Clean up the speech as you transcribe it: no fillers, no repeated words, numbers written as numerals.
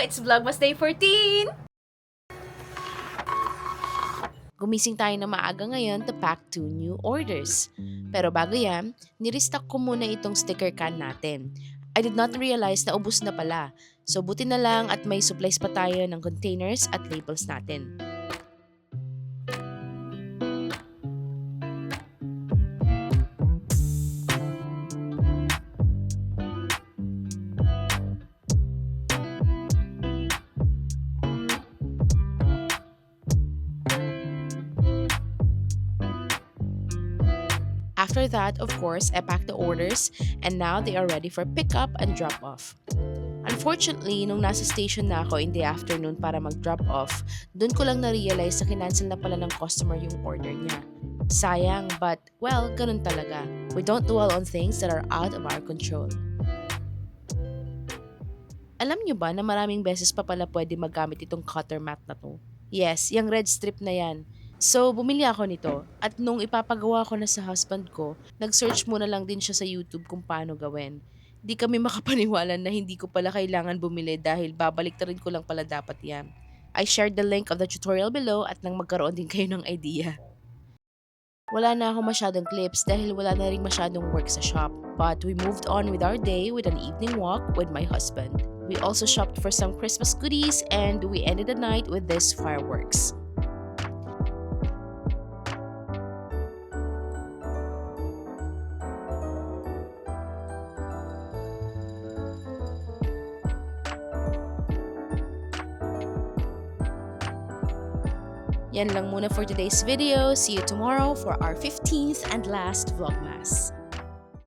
It's Vlogmas Day 14! Gumising tayo na maaga ngayon to pack 2 new orders. Pero bago yan, nirestock ko muna itong sticker can natin. I did not realize na ubos na pala. So buti na lang at may supplies pa tayo ng containers at labels natin. After that, of course, I packed the orders and now they are ready for pickup and drop-off. Unfortunately, nung nasa station na ako in the afternoon para mag-drop off, dun ko lang na-realize na kinancel na pala ng customer yung order niya. Sayang, but well, ganun talaga. We don't dwell on things that are out of our control. Alam niyo ba na maraming beses pa pala pwede magamit itong cutter mat na to? Yes, yung red strip na yan. So, bumili ako nito at nung ipapagawa ko na sa husband ko, nag-search muna lang din siya sa YouTube kung paano gawin. Di kami makapaniwala na hindi ko pala kailangan bumili dahil babaliktarin ko lang pala dapat yan. I shared the link of the tutorial below at nang magkaroon din kayo ng idea. Wala na ako masyadong clips dahil wala na rin masyadong work sa shop. But we moved on with our day with an evening walk with my husband. We also shopped for some Christmas goodies and we ended the night with these fireworks. Yan lang muna for today's video. See you tomorrow for our 15th and last Vlogmas.